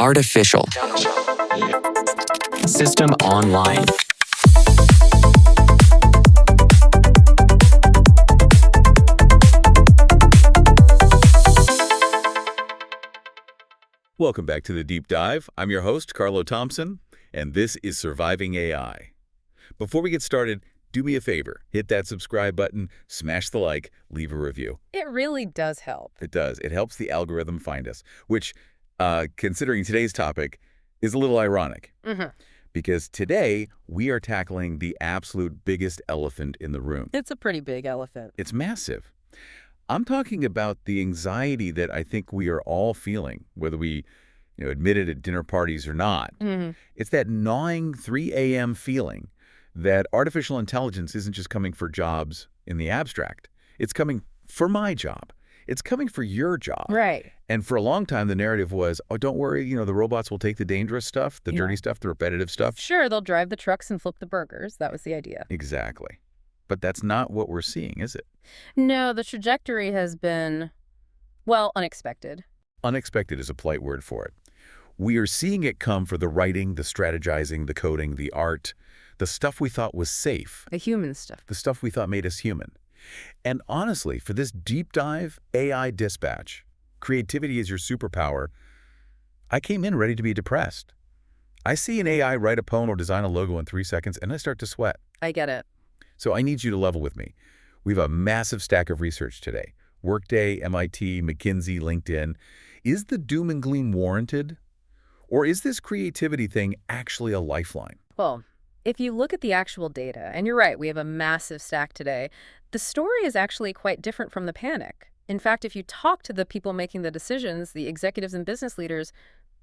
artificial, system online. Welcome back to The Deep Dive. I'm your host, Carlo Thompson, and this is Surviving AI. Before we get started, do me a favor. Hit that subscribe button, smash the like, leave a review. It really does help. It does. It helps the algorithm find us, which, considering today's topic, is a little ironic. Because today, we are tackling the absolute biggest elephant in the room. It's a pretty big elephant. It's massive. I'm talking about the anxiety that I think we are all feeling, whether we admit it at dinner parties or not. It's that gnawing 3 a.m. feeling that artificial intelligence isn't just coming for jobs in the abstract. It's coming for my job. It's coming for your job. Right. And for a long time, the narrative was, oh, don't worry, the robots will take the dangerous stuff, the dirty stuff, the repetitive stuff. Sure, they'll drive the trucks and flip the burgers. That was the idea. Exactly. But that's not what we're seeing, is it? No, the trajectory has been, well, unexpected. Unexpected is a polite word for it. We are seeing it come for the writing, the strategizing, the coding, the art, the stuff we thought was safe. The human stuff. The stuff we thought made us human. And honestly, for this deep dive AI dispatch, creativity is your superpower, I came in ready to be depressed. I see an AI write a poem or design a logo in 3 seconds, and I start to sweat. I get it. So I need you to level with me. We have a massive stack of research today. Workday, MIT, McKinsey, LinkedIn. Is the doom and gloom warranted? Or is this creativity thing actually a lifeline? Well, if you look at the actual data, and you're right, we have a massive stack today, the story is actually quite different from the panic. In fact, if you talk to the people making the decisions, the executives and business leaders,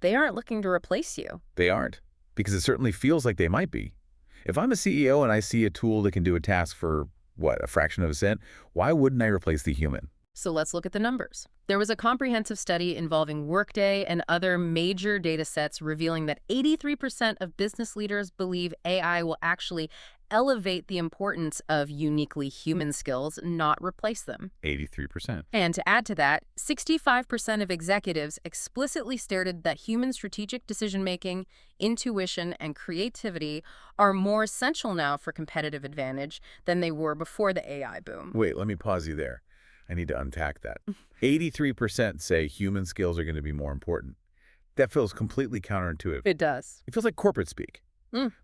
they aren't looking to replace you. They aren't, because it certainly feels like they might be. If I'm a CEO and I see a tool that can do a task for, a fraction of a cent, why wouldn't I replace the human? So let's look at the numbers. There was a comprehensive study involving Workday and other major data sets revealing that 83% of business leaders believe AI will actually elevate the importance of uniquely human skills, not replace them. 83%. And to add to that, 65% of executives explicitly stated that human strategic decision-making, intuition, and creativity are more essential now for competitive advantage than they were before the AI boom. Wait, let me pause you there. I need to unpack that. 83% say human skills are going to be more important. That feels completely counterintuitive. It does. It feels like corporate speak.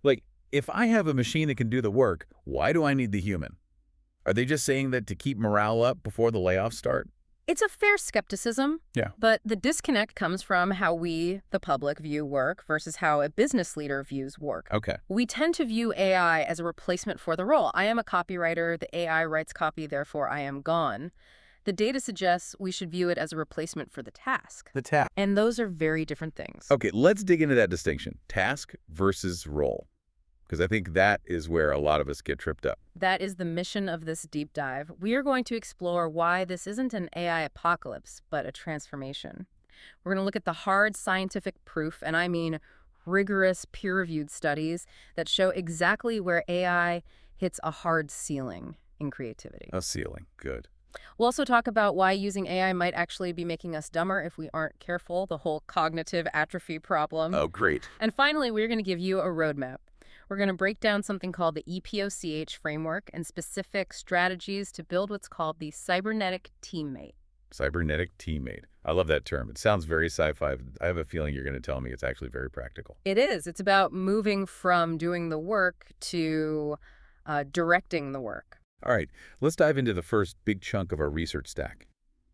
Like, if I have a machine that can do the work, why do I need the human? Are they just saying that to keep morale up before the layoffs start? It's a fair skepticism. Yeah. But the disconnect comes from how we, the public, view work versus how a business leader views work. Okay. We tend to view AI as a replacement for the role. I am a copywriter. The AI writes copy, therefore I am gone. The data suggests we should view it as a replacement for the task. The task. And those are very different things. Okay, let's dig into that distinction. Task versus role. Because I think that is where a lot of us get tripped up. That is the mission of this deep dive. We are going to explore why this isn't an AI apocalypse, but a transformation. We're going to look at the hard scientific proof, and I mean rigorous peer-reviewed studies that show exactly where AI hits a hard ceiling in creativity. A ceiling. Good. We'll also talk about why using AI might actually be making us dumber if we aren't careful, the whole cognitive atrophy problem. Oh, great. And finally, we're going to give you a roadmap. We're going to break down something called the EPOCH framework and specific strategies to build what's called the cybernetic teammate. Cybernetic teammate. I love that term. It sounds very sci-fi. I have a feeling you're going to tell me it's actually very practical. It is. It's about moving from doing the work to directing the work. All right, let's dive into the first big chunk of our research stack.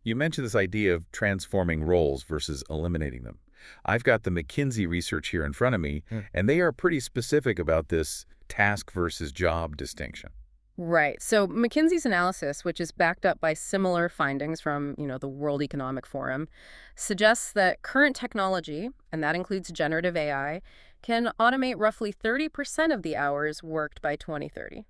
You mentioned this idea of transforming roles versus eliminating them. I've got the McKinsey research here in front of me, and they are pretty specific about this task versus job distinction. Right. So McKinsey's analysis, which is backed up by similar findings from, the World Economic Forum, suggests that current technology, and that includes generative AI, can automate roughly 30% of the hours worked by 2030.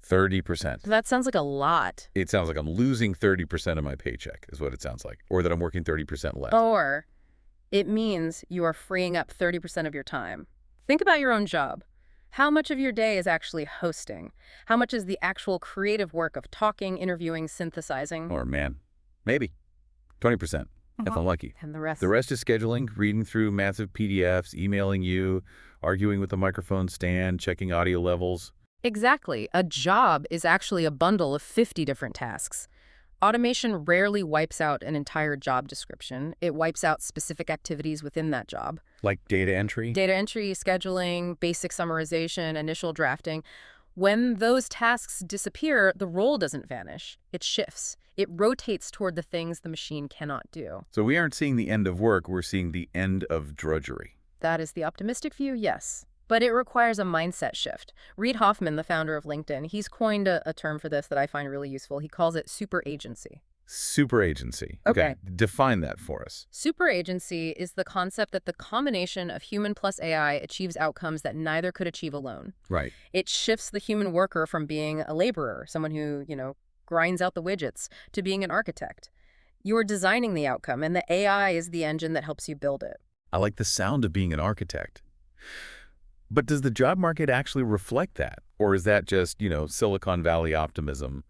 30%. That sounds like a lot. It sounds like I'm losing 30% of my paycheck is what it sounds like, or that I'm working 30% less. Or it means you are freeing up 30% of your time. Think about your own job. How much of your day is actually hosting? How much is the actual creative work of talking, interviewing, synthesizing? Or, man, maybe 20%. If I'm lucky. And the rest. The rest is scheduling, reading through massive PDFs, emailing you, arguing with the microphone stand, checking audio levels. Exactly. A job is actually a bundle of 50 different tasks. Automation rarely wipes out an entire job description. It wipes out specific activities within that job. Like data entry? Data entry, scheduling, basic summarization, initial drafting. When those tasks disappear, the role doesn't vanish. It shifts. It rotates toward the things the machine cannot do. So we aren't seeing the end of work, we're seeing the end of drudgery. That is the optimistic view, yes. But it requires a mindset shift. Reid Hoffman, the founder of LinkedIn, he's coined a term for this that I find really useful. He calls it super agency. Super agency. Okay. Define that for us. Super agency is the concept that the combination of human plus AI achieves outcomes that neither could achieve alone. Right. It shifts the human worker from being a laborer, someone who, grinds out the widgets, to being an architect. You are designing the outcome, and the AI is the engine that helps you build it. I like the sound of being an architect. But does the job market actually reflect that? Or is that just, Silicon Valley optimism?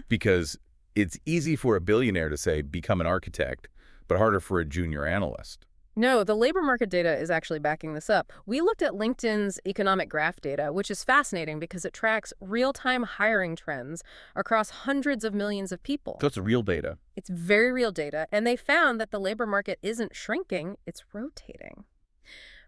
Because it's easy for a billionaire to say, become an architect, but harder for a junior analyst. No, the labor market data is actually backing this up. We looked at LinkedIn's economic graph data, which is fascinating because it tracks real-time hiring trends across hundreds of millions of people. So it's real data. It's very real data, and they found that the labor market isn't shrinking, it's rotating.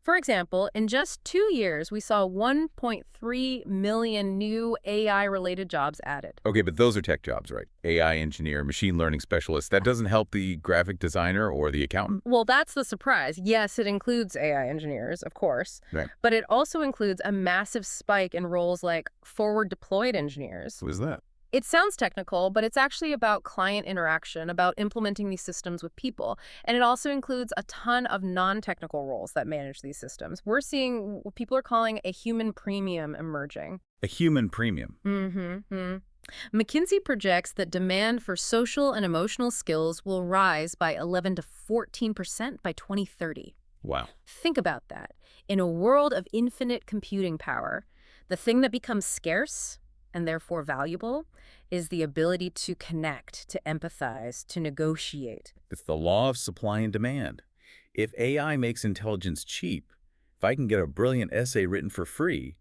For example, in just 2 years, we saw 1.3 million new AI-related jobs added. Okay, but those are tech jobs, right? AI engineer, machine learning specialist. That doesn't help the graphic designer or the accountant? Well, that's the surprise. Yes, it includes AI engineers, of course. Right. But it also includes a massive spike in roles like forward-deployed engineers. Who is that? It sounds technical, but it's actually about client interaction, about implementing these systems with people. And it also includes a ton of non-technical roles that manage these systems. We're seeing what people are calling a human premium emerging. A human premium. McKinsey projects that demand for social and emotional skills will rise by 11 to 14% by 2030. Wow. Think about that. In a world of infinite computing power, the thing that becomes scarce and therefore valuable is the ability to connect, to empathize, to negotiate. It's the law of supply and demand. If AI makes intelligence cheap, if I can get a brilliant essay written for free,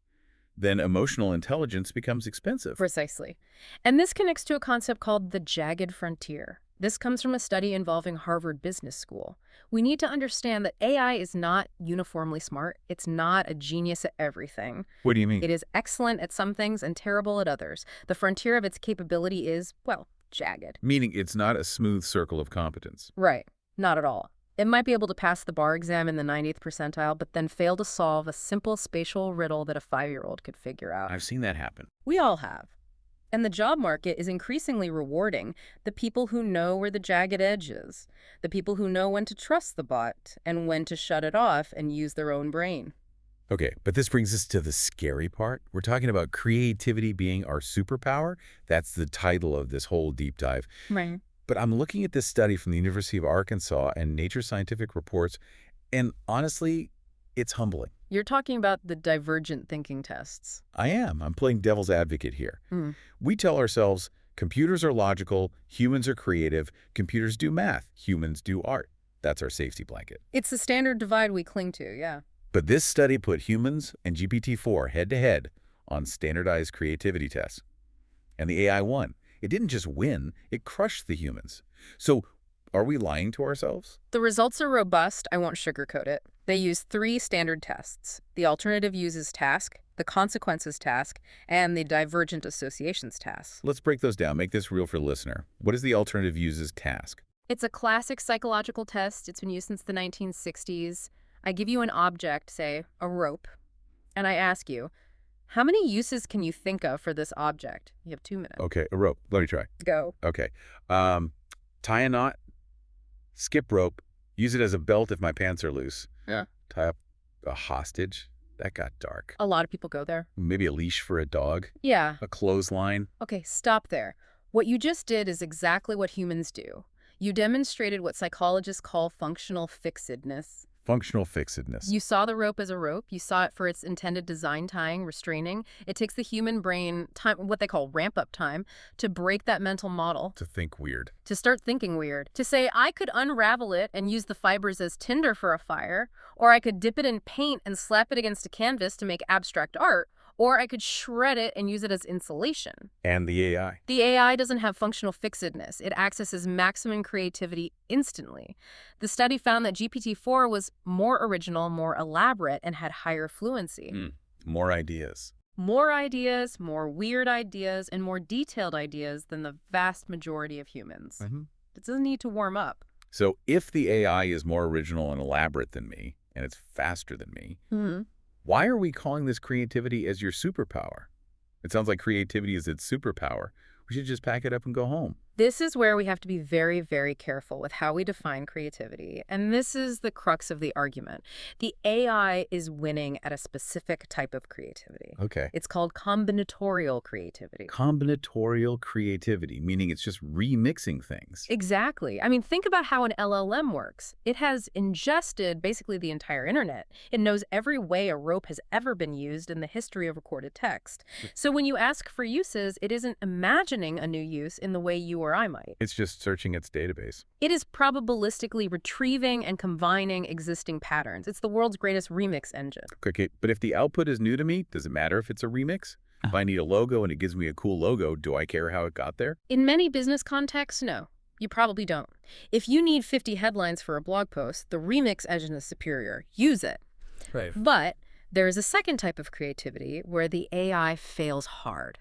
then emotional intelligence becomes expensive. Precisely. And this connects to a concept called the jagged frontier. This comes from a study involving Harvard Business School. We need to understand that AI is not uniformly smart. It's not a genius at everything. What do you mean? It is excellent at some things and terrible at others. The frontier of its capability is, jagged. Meaning it's not a smooth circle of competence. Right. Not at all. It might be able to pass the bar exam in the 90th percentile, but then fail to solve a simple spatial riddle that a 5-year-old could figure out. I've seen that happen. We all have. And the job market is increasingly rewarding the people who know where the jagged edge is, the people who know when to trust the bot and when to shut it off and use their own brain. Okay, but this brings us to the scary part. We're talking about creativity being our superpower. That's the title of this whole deep dive. Right. But I'm looking at this study from the University of Arkansas and Nature Scientific Reports, and honestly, it's humbling. You're talking about the divergent thinking tests. I am. I'm playing devil's advocate here. We tell ourselves computers are logical, humans are creative, computers do math, humans do art. That's our safety blanket. It's the standard divide we cling to, yeah. But this study put humans and GPT-4 head-to-head on standardized creativity tests. And the AI won. It didn't just win, it crushed the humans. So are we lying to ourselves? The results are robust. I won't sugarcoat it. They use 3 standard tests. The alternative uses task, the consequences task, and the divergent associations task. Let's break those down. Make this real for the listener. What is the alternative uses task? It's a classic psychological test. It's been used since the 1960s. I give you an object, say a rope, and I ask you, how many uses can you think of for this object? You have 2 minutes. Okay, a rope. Let me try. Go. Okay. Tie a knot, skip rope, use it as a belt if my pants are loose. Yeah. Tie up a hostage. That got dark. A lot of people go there. Maybe a leash for a dog. Yeah. A clothesline. Okay, stop there. What you just did is exactly what humans do. You demonstrated what psychologists call functional fixedness. Functional fixedness. You saw the rope as a rope. You saw it for its intended design, tying, restraining. It takes the human brain time, what they call ramp-up time, to break that mental model, To think weird. to start thinking weird, to say, I could unravel it and use the fibers as tinder for a fire, or I could dip it in paint and slap it against a canvas to make abstract art, or I could shred it and use it as insulation. And the AI. The AI doesn't have functional fixedness. It accesses maximum creativity instantly. The study found that GPT-4 was more original, more elaborate, and had higher fluency. More ideas. More ideas, more weird ideas, and more detailed ideas than the vast majority of humans. It doesn't need to warm up. So if the AI is more original and elaborate than me, and it's faster than me, why are we calling this creativity as your superpower? It sounds like creativity is its superpower. We should just pack it up and go home. This is where we have to be very, very careful with how we define creativity. And this is the crux of the argument. The AI is winning at a specific type of creativity. Okay. It's called combinatorial creativity. Combinatorial creativity, meaning it's just remixing things. Exactly. I mean, think about how an LLM works. It has ingested basically the entire internet. It knows every way a rope has ever been used in the history of recorded text. So when you ask for uses, it isn't imagining a new use in the way you or I might. It's just searching its database. It is probabilistically retrieving and combining existing patterns. It's the world's greatest remix engine. Okay, but if the output is new to me, does it matter if it's a remix? If I need a logo and it gives me a cool logo, do I care how it got there? In many business contexts, no. You probably don't. If you need 50 headlines for a blog post, the remix engine is superior. Use it. Right. But there is a second type of creativity where the AI fails hard.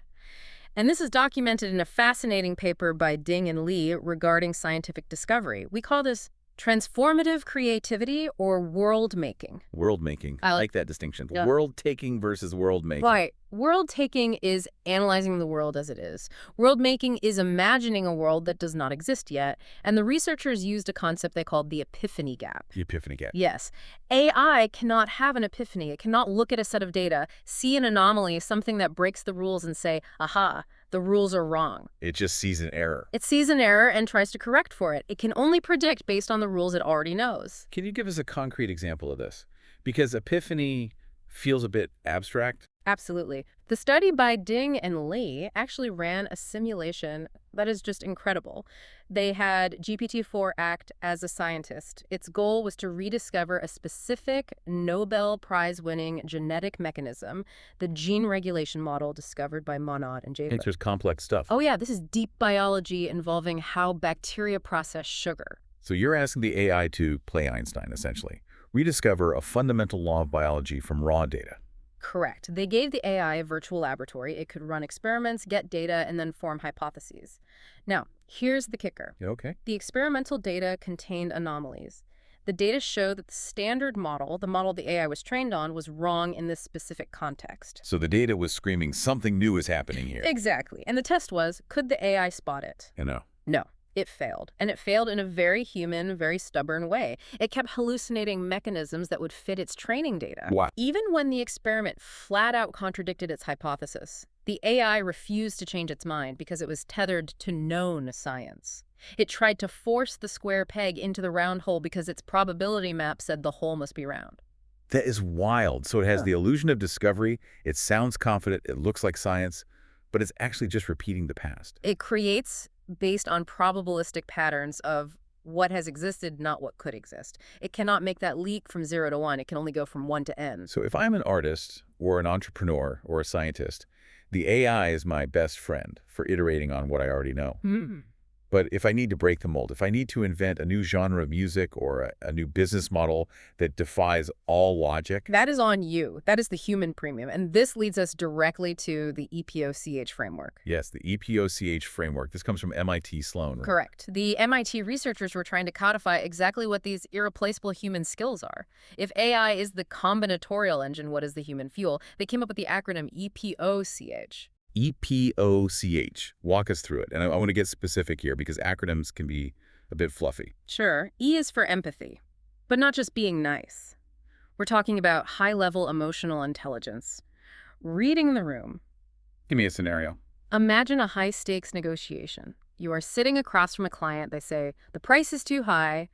And this is documented in a fascinating paper by Ding and Lee regarding scientific discovery. We call this transformative creativity or world-making. World-making. I like that distinction. Yeah. World-taking versus world-making. Right. World-taking is analyzing the world as it is. World-making is imagining a world that does not exist yet. And the researchers used a concept they called the epiphany gap. The epiphany gap. Yes. AI cannot have an epiphany. It cannot look at a set of data, see an anomaly, something that breaks the rules, and say, aha, the rules are wrong. It just sees an error. It sees an error and tries to correct for it. It can only predict based on the rules it already knows. Can you give us a concrete example of this? Because epiphany feels a bit abstract. Absolutely. The study by Ding and Lee actually ran a simulation that is just incredible. They had GPT-4 act as a scientist. Its goal was to rediscover a specific Nobel Prize-winning genetic mechanism, the gene regulation model discovered by Monod and Java. It's just complex stuff. Oh yeah, this is deep biology involving how bacteria process sugar. So you're asking the AI to play Einstein, essentially. Rediscover a fundamental law of biology from raw data. Correct. They gave the AI a virtual laboratory. It could run experiments, get data, and then form hypotheses. Now, here's the kicker. Okay. The experimental data contained anomalies. The data show that the standard model, the model the AI was trained on, was wrong in this specific context. So the data was screaming something new is happening here. Exactly. And the test was, could the AI spot it? No. No. It failed. And it failed in a very human, very stubborn way. It kept hallucinating mechanisms that would fit its training data. Wow. Even when the experiment flat out contradicted its hypothesis, the AI refused to change its mind because it was tethered to known science. It tried to force the square peg into the round hole because its probability map said the hole must be round. That is wild. So it has the illusion of discovery. It sounds confident. It looks like science, but it's actually just repeating the past. It creates based on probabilistic patterns of what has existed, not what could exist. It cannot make that leap from 0 to 1. It can only go from 1 to n. So if I'm an artist or an entrepreneur or a scientist, the AI is my best friend for iterating on what I already know. But if I need to break the mold, if I need to invent a new genre of music or a new business model that defies all logic. That is on you. That is the human premium. And this leads us directly to the EPOCH framework. Yes, the EPOCH framework. This comes from MIT Sloan. Right? Correct. The MIT researchers were trying to codify exactly what these irreplaceable human skills are. If AI is the combinatorial engine, what is the human fuel? They came up with the acronym EPOCH. EPOCH. Walk us through it. And I want to get specific here because acronyms can be a bit fluffy. Sure. E is for empathy, but not just being nice. We're talking about high-level emotional intelligence. Reading the room. Give me a scenario. Imagine a high-stakes negotiation. You are sitting across from a client. They say, the price is too high.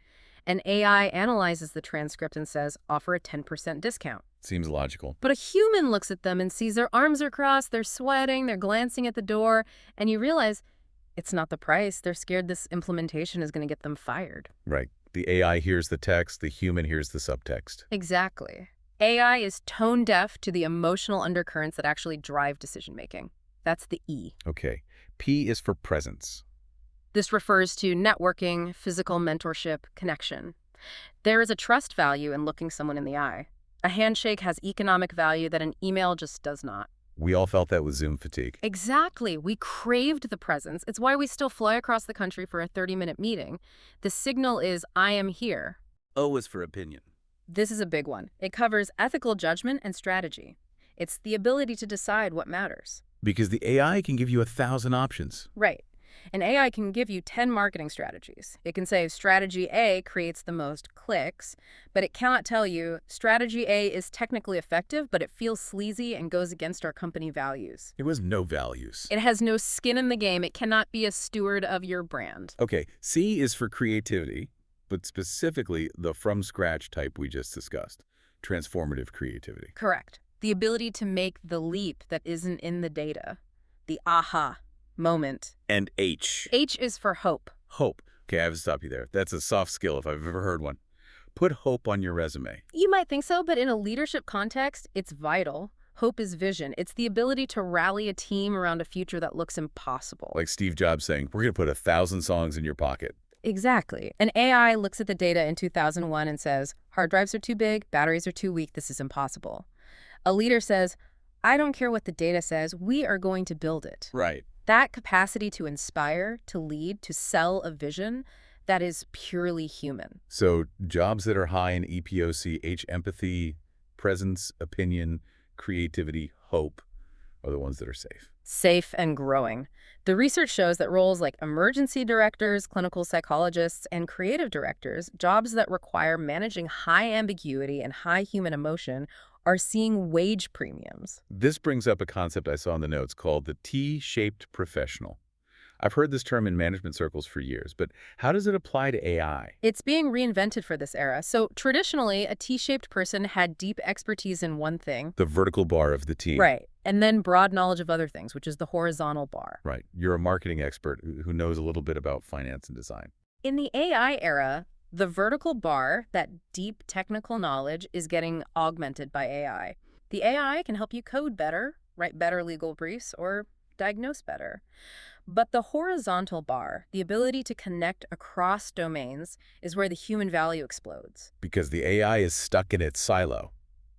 And AI analyzes the transcript and says, offer a 10% discount. Seems logical. But a human looks at them and sees their arms are crossed, they're sweating, they're glancing at the door, and you realize it's not the price. They're scared this implementation is going to get them fired. Right. The AI hears the text, the human hears the subtext. Exactly. AI is tone deaf to the emotional undercurrents that actually drive decision-making. That's the E. Okay. P is for presence. This refers to networking, physical mentorship, connection. There is a trust value in looking someone in the eye. A handshake has economic value that an email just does not. We all felt that with Zoom fatigue. Exactly. We craved the presence. It's why we still fly across the country for a 30-minute meeting. The signal is, I am here. O is for opinion. This is a big one. It covers ethical judgment and strategy. It's the ability to decide what matters. Because the AI can give you 1,000 options. Right. An AI can give you 10 marketing strategies. It can say strategy A creates the most clicks, but it cannot tell you strategy A is technically effective, but it feels sleazy and goes against our company values. It was no values. It has no skin in the game. It cannot be a steward of your brand. Okay, C is for creativity, but specifically the from-scratch type we just discussed, transformative creativity. Correct. The ability to make the leap that isn't in the data. The aha moment. And H. H is for hope. Hope. Okay, I have to stop you there. That's a soft skill if I've ever heard one. Put hope on your resume. You might think so, but in a leadership context, it's vital. Hope is vision. It's the ability to rally a team around a future that looks impossible. Like Steve Jobs saying, we're going to put 1,000 songs in your pocket. Exactly. An AI looks at the data in 2001 and says, hard drives are too big, batteries are too weak, this is impossible. A leader says, I don't care what the data says, we are going to build it. Right. That capacity to inspire, to lead, to sell a vision, that is purely human. So jobs that are high in EPOC, H, empathy, presence, opinion, creativity, hope, are the ones that are safe. Safe and growing. The research shows that roles like emergency directors, clinical psychologists, and creative directors, jobs that require managing high ambiguity and high human emotion, are seeing wage premiums. This brings up a concept I saw in the notes called the T-shaped professional. I've heard this term in management circles for years, but how does it apply to AI? It's being reinvented for this era. So traditionally, a T-shaped person had deep expertise in one thing. The vertical bar of the T. Right. And then broad knowledge of other things, which is the horizontal bar. Right. You're a marketing expert who knows a little bit about finance and design. In the AI era, the vertical bar, that deep technical knowledge, is getting augmented by AI. The AI can help you code better, write better legal briefs, or diagnose better. But the horizontal bar, the ability to connect across domains, is where the human value explodes. Because the AI is stuck in its silo.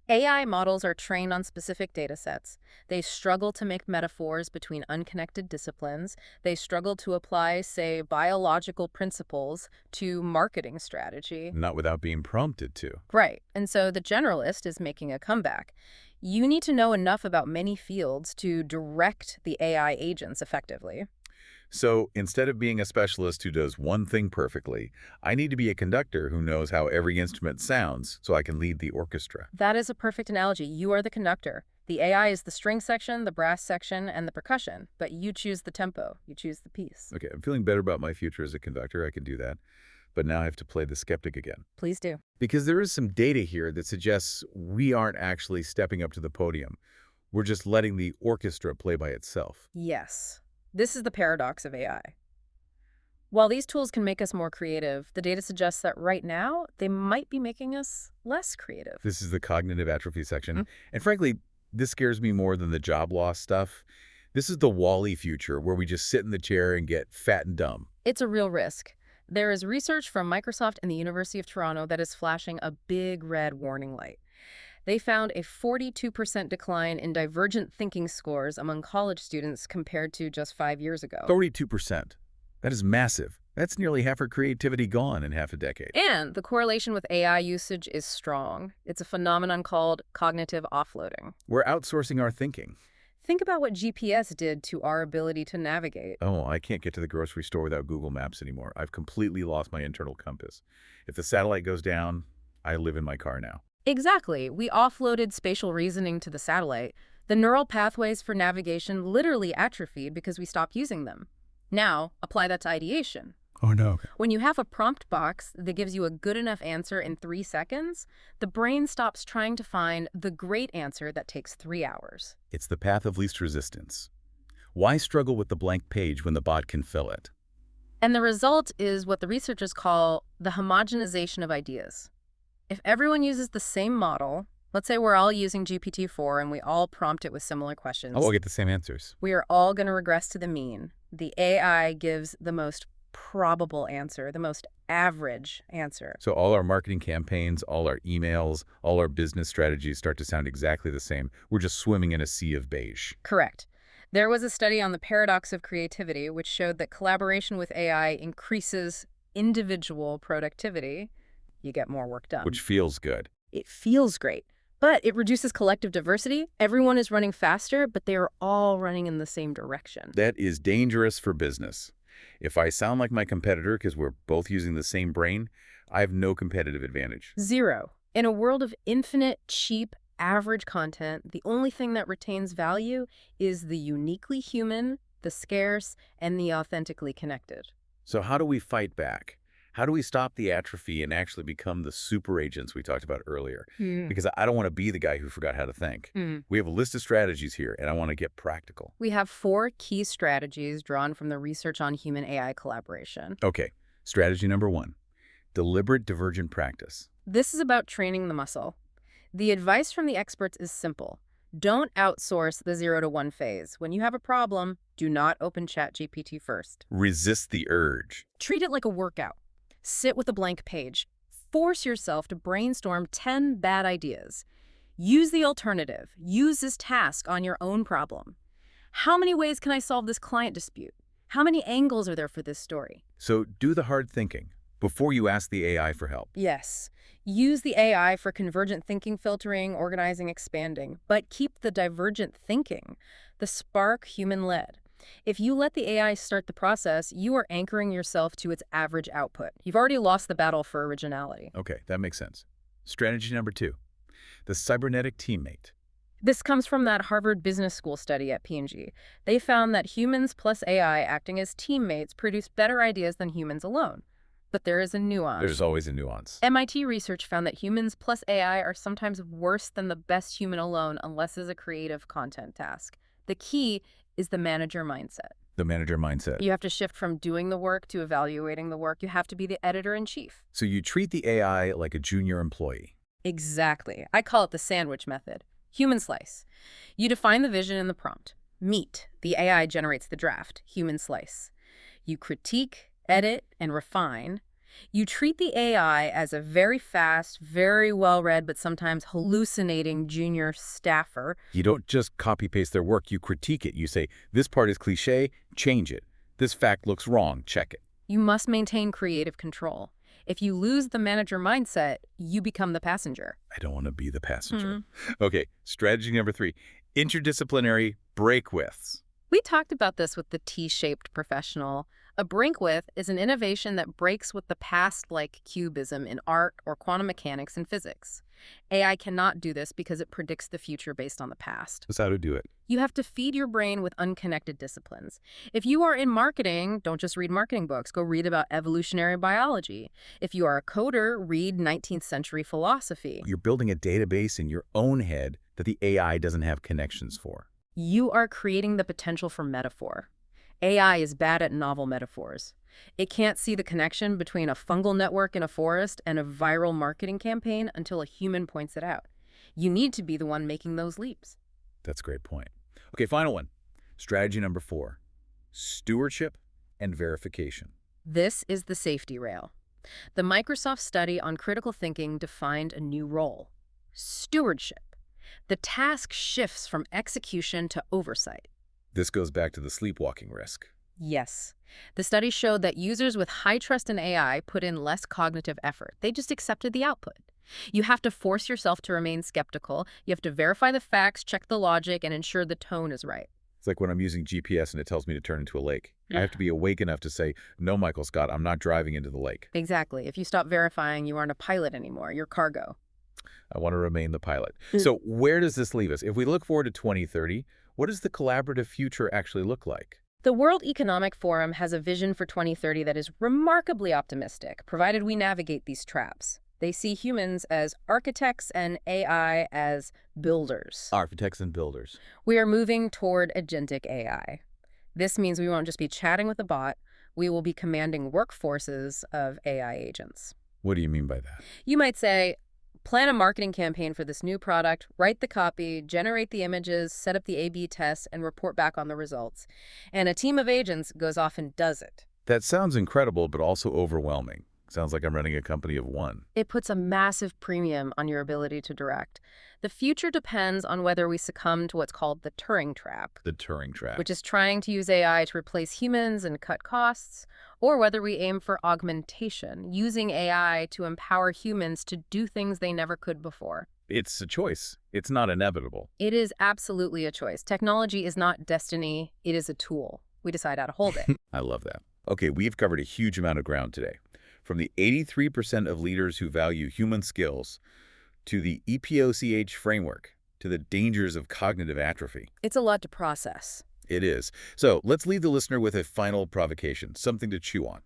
AI models are trained on specific data sets. They struggle to make metaphors between unconnected disciplines. They struggle to apply, say, biological principles to marketing strategy. Not without being prompted to. Right. And so the generalist is making a comeback. You need to know enough about many fields to direct the AI agents effectively. So instead of being a specialist who does one thing perfectly, I need to be a conductor who knows how every instrument sounds so I can lead the orchestra. That is a perfect analogy. You are the conductor. The AI is the string section, the brass section, and the percussion. But you choose the tempo. You choose the piece. Okay, I'm feeling better about my future as a conductor. I can do that. But now I have to play the skeptic again. Please do. Because there is some data here that suggests we aren't actually stepping up to the podium. We're just letting the orchestra play by itself. Yes. This is the paradox of AI. While these tools can make us more creative, the data suggests that right now, they might be making us less creative. This is the cognitive atrophy section. And frankly, this scares me more than the job loss stuff. This is the Wall-E future where we just sit in the chair and get fat and dumb. It's a real risk. There is research from Microsoft and the University of Toronto that is flashing a big red warning light. They found a 42% decline in divergent thinking scores among college students compared to just 5 years ago. 32%. That is massive. That's nearly half our creativity gone in half a decade. And the correlation with AI usage is strong. It's a phenomenon called cognitive offloading. We're outsourcing our thinking. Think about what GPS did to our ability to navigate. Oh, I can't get to the grocery store without Google Maps anymore. I've completely lost my internal compass. If the satellite goes down, I live in my car now. Exactly. We offloaded spatial reasoning to the satellite. The neural pathways for navigation literally atrophied because we stopped using them. Now, apply that to ideation. Oh, no. When you have a prompt box that gives you a good enough answer in 3 seconds, the brain stops trying to find the great answer that takes 3 hours. It's the path of least resistance. Why struggle with the blank page when the bot can fill it? And the result is what the researchers call the homogenization of ideas. If everyone uses the same model, let's say we're all using GPT-4 and we all prompt it with similar questions, I'll get the same answers. we are all going to regress to the mean. The AI gives the most probable answer, the most average answer. So all our marketing campaigns, all our emails, all our business strategies start to sound exactly the same. We're just swimming in a sea of beige. Correct. There was a study on the paradox of creativity which showed that collaboration with AI increases individual productivity. You get more work done. Which feels good. It feels great, but it reduces collective diversity. Everyone is running faster, but they are all running in the same direction. That is dangerous for business. If I sound like my competitor because we're both using the same brain, I have no competitive advantage. Zero. In a world of infinite, cheap, average content, the only thing that retains value is the uniquely human, the scarce, and the authentically connected. So how do we fight back? How do we stop the atrophy and actually become the super agents we talked about earlier? Because I don't want to be the guy who forgot how to think. We have a list of strategies here, and I want to get practical. We have 4 key strategies drawn from the research on human-AI collaboration. Okay, strategy number 1, deliberate divergent practice. This is about training the muscle. The advice from the experts is simple. Don't outsource the 0 to 1 phase. When you have a problem, do not open ChatGPT first. Resist the urge. Treat it like a workout. Sit with a blank page. Force yourself to brainstorm 10 bad ideas. Use the alternative. Use this task on your own problem. How many ways can I solve this client dispute? How many angles are there for this story? So do the hard thinking before you ask the AI for help. Yes. Use the AI for convergent thinking, filtering, organizing, expanding, but keep the divergent thinking, the spark human-led. If you let the AI start the process, you are anchoring yourself to its average output. You've already lost the battle for originality. Okay, that makes sense. Strategy number 2, the cybernetic teammate. This comes from that Harvard Business School study at P&G. They found that humans plus AI acting as teammates produce better ideas than humans alone. But there is a nuance. There's always a nuance. MIT research found that humans plus AI are sometimes worse than the best human alone unless it's a creative content task. The key is the manager mindset. The manager mindset. You have to shift from doing the work to evaluating the work. You have to be the editor-in-chief. So you treat the AI like a junior employee. Exactly. I call it the sandwich method. Human slice. You define the vision in the prompt. Meat. The AI generates the draft. Human slice. You critique, edit, and refine. You treat the AI as a very fast, very well-read, but sometimes hallucinating junior staffer. You don't just copy-paste their work, you critique it. You say, this part is cliche, change it. This fact looks wrong, check it. You must maintain creative control. If you lose the manager mindset, you become the passenger. I don't want to be the passenger. Okay, strategy number 3, interdisciplinary break-withs. We talked about this with the T-shaped professional. A break-with is an innovation that breaks with the past, like cubism in art or quantum mechanics in physics. AI cannot do this because it predicts the future based on the past. That's how to do it. You have to feed your brain with unconnected disciplines. If you are in marketing, don't just read marketing books. Go read about evolutionary biology. If you are a coder, read 19th century philosophy. You're building a database in your own head that the AI doesn't have connections for. You are creating the potential for metaphor. AI is bad at novel metaphors. It can't see the connection between a fungal network in a forest and a viral marketing campaign until a human points it out. You need to be the one making those leaps. That's a great point. Okay, final one. Strategy number 4, stewardship and verification. This is the safety rail. The Microsoft study on critical thinking defined a new role: stewardship. The task shifts from execution to oversight. This goes back to the sleepwalking risk. Yes. The study showed that users with high trust in AI put in less cognitive effort. They just accepted the output. You have to force yourself to remain skeptical. You have to verify the facts, check the logic, and ensure the tone is right. It's like when I'm using GPS and it tells me to turn into a lake. I have to be awake enough to say, no, Michael Scott, I'm not driving into the lake. Exactly. If you stop verifying, you aren't a pilot anymore. You're cargo. I want to remain the pilot. So where does this leave us? If we look forward to 2030, what does the collaborative future actually look like? The World Economic Forum has a vision for 2030 that is remarkably optimistic, provided we navigate these traps. They see humans as architects and AI as builders. Architects and builders. We are moving toward agentic AI. This means we won't just be chatting with a bot, we will be commanding workforces of AI agents. What do you mean by that? You might say, plan a marketing campaign for this new product, write the copy, generate the images, set up the A/B test, and report back on the results. And a team of agents goes off and does it. That sounds incredible, but also overwhelming. Sounds like I'm running a company of one. It puts a massive premium on your ability to direct. The future depends on whether we succumb to what's called the Turing trap. The Turing trap. Which is trying to use AI to replace humans and cut costs, or whether we aim for augmentation, using AI to empower humans to do things they never could before. It's a choice. It's not inevitable. It is absolutely a choice. Technology is not destiny. It is a tool. We decide how to hold it. I love that. Okay, we've covered a huge amount of ground today. From the 83% of leaders who value human skills, to the EPOCH framework, to the dangers of cognitive atrophy. It's a lot to process. It is. So let's leave the listener with a final provocation, something to chew on.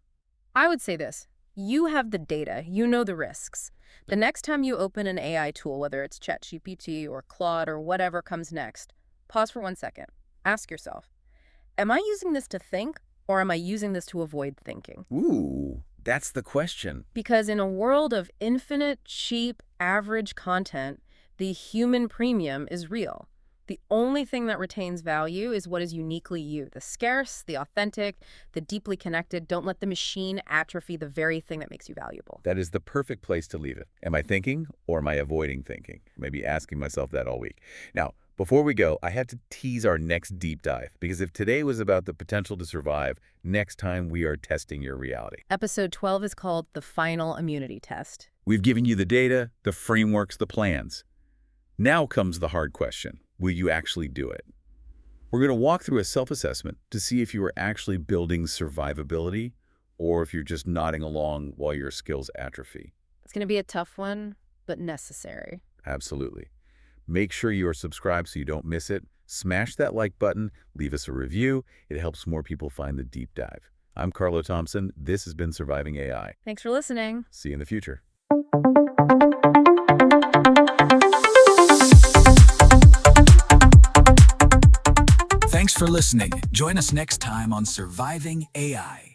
I would say this. You have the data. You know the risks. The next time you open an AI tool, whether it's ChatGPT or Claude or whatever comes next, pause for 1 second. Ask yourself, am I using this to think, or am I using this to avoid thinking? Ooh, that's the question. Because in a world of infinite, cheap, average content, the human premium is real. The only thing that retains value is what is uniquely you. The scarce, the authentic, the deeply connected. Don't let the machine atrophy the very thing that makes you valuable. That is the perfect place to leave it. Am I thinking or am I avoiding thinking? Maybe asking myself that all week. Now, before we go, I have to tease our next deep dive, because if today was about the potential to survive, next time we are testing your reality. Episode 12 is called The Final Immunity Test. We've given you the data, the frameworks, the plans. Now comes the hard question. Will you actually do it? We're going to walk through a self-assessment to see if you are actually building survivability or if you're just nodding along while your skills atrophy. It's going to be a tough one, but necessary. Absolutely. Make sure you are subscribed so you don't miss it. Smash that like button. Leave us a review. It helps more people find the deep dive. I'm Carlo Thompson. This has been Surviving AI. Thanks for listening. See you in the future. Thanks for listening. Join us next time on Surviving AI.